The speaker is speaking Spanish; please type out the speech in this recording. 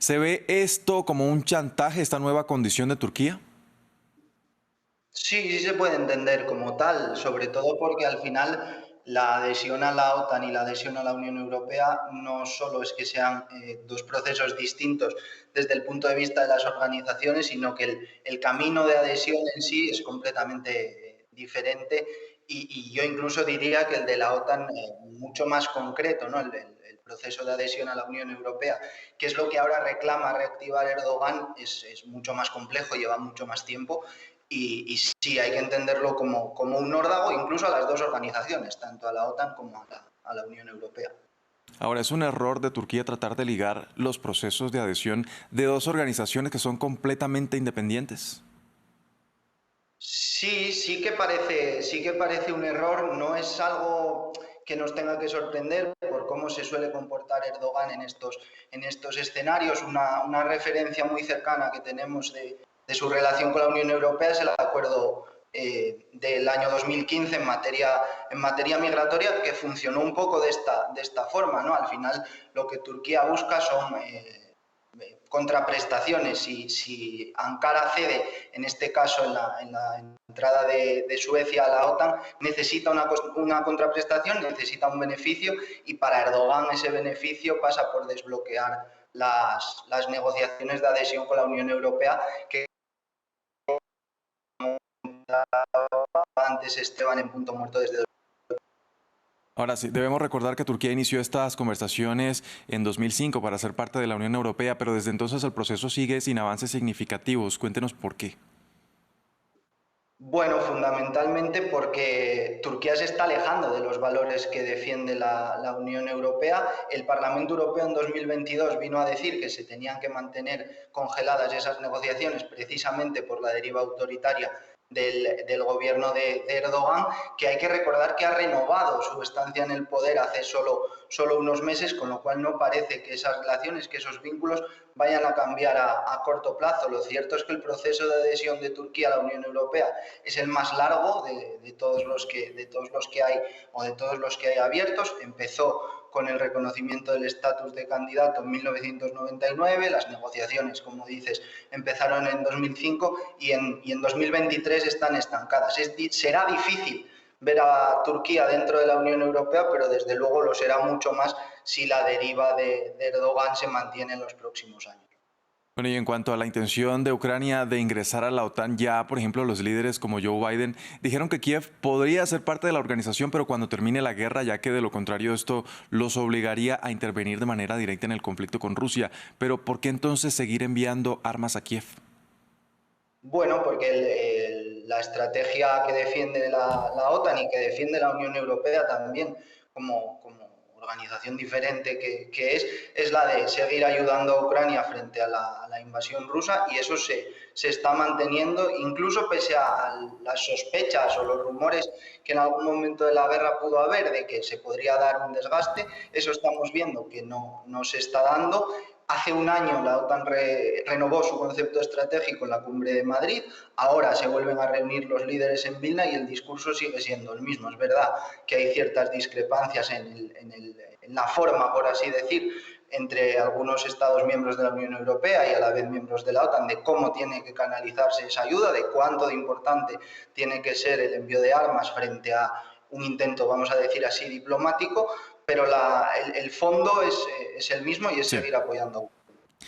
¿Se ve esto como un chantaje, esta nueva condición de Turquía? Sí, sí se puede entender como tal, sobre todo porque al final la adhesión a la OTAN y la adhesión a la Unión Europea no solo es que sean dos procesos distintos desde el punto de vista de las organizaciones, sino que el camino de adhesión en sí es completamente diferente y yo incluso diría que el de la OTAN mucho más concreto, ¿no? El proceso de adhesión a la Unión Europea, que es lo que ahora reclama reactivar Erdogan, es mucho más complejo, lleva mucho más tiempo y sí, hay que entenderlo como un órdago, incluso a las dos organizaciones, tanto a la OTAN como a la Unión Europea. Ahora, ¿es un error de Turquía tratar de ligar los procesos de adhesión de dos organizaciones que son completamente independientes? Sí, sí que parece un error, no es algo que nos tenga que sorprender por cómo se suele comportar Erdogan en estos escenarios. Una referencia muy cercana que tenemos de su relación con la Unión Europea es el acuerdo del año 2015 en materia migratoria, que funcionó un poco de esta forma, ¿no? Al final lo que Turquía busca son contraprestaciones. Si Ankara cede, en este caso en la entrada de Suecia a la OTAN, necesita una contraprestación, necesita un beneficio y para Erdogan ese beneficio pasa por desbloquear las negociaciones de adhesión con la Unión Europea que antes Esteban en punto muerto desde. Ahora sí, debemos recordar que Turquía inició estas conversaciones en 2005 para ser parte de la Unión Europea, pero desde entonces el proceso sigue sin avances significativos. Cuéntenos por qué. Bueno, fundamentalmente porque Turquía se está alejando de los valores que defiende la Unión Europea. El Parlamento Europeo en 2022 vino a decir que se tenían que mantener congeladas esas negociaciones precisamente por la deriva autoritaria del gobierno de Erdogan, que hay que recordar que ha renovado su estancia en el poder hace solo unos meses, con lo cual no parece que esas relaciones, que esos vínculos vayan a cambiar a corto plazo. Lo cierto es que el proceso de adhesión de Turquía a la Unión Europea es el más largo de todos los que hay o de todos los que hay abiertos. Empezó con el reconocimiento del estatus de candidato en 1999, las negociaciones, como dices, empezaron en 2005 y en 2023 están estancadas. Será difícil ver a Turquía dentro de la Unión Europea, pero desde luego lo será mucho más si la deriva de Erdogan se mantiene en los próximos años. Bueno, y en cuanto a la intención de Ucrania de ingresar a la OTAN, ya, por ejemplo, los líderes como Joe Biden dijeron que Kiev podría ser parte de la organización, pero cuando termine la guerra, ya que de lo contrario esto los obligaría a intervenir de manera directa en el conflicto con Rusia. Pero ¿por qué entonces seguir enviando armas a Kiev? Bueno, porque la estrategia que defiende la OTAN y que defiende la Unión Europea también como organización diferente que es la de seguir ayudando a Ucrania frente a la invasión rusa y eso se está manteniendo incluso pese a las sospechas o los rumores que en algún momento de la guerra pudo haber de que se podría dar un desgaste, eso estamos viendo que no se está dando. Hace un año la OTAN renovó su concepto estratégico en la cumbre de Madrid, ahora se vuelven a reunir los líderes en Vilna y el discurso sigue siendo el mismo. Es verdad que hay ciertas discrepancias en la forma, por así decir, entre algunos Estados miembros de la Unión Europea y a la vez miembros de la OTAN, de cómo tiene que canalizarse esa ayuda, de cuánto de importante tiene que ser el envío de armas frente a un intento, vamos a decir así, diplomático, pero el fondo es el mismo y es Sí. seguir apoyando.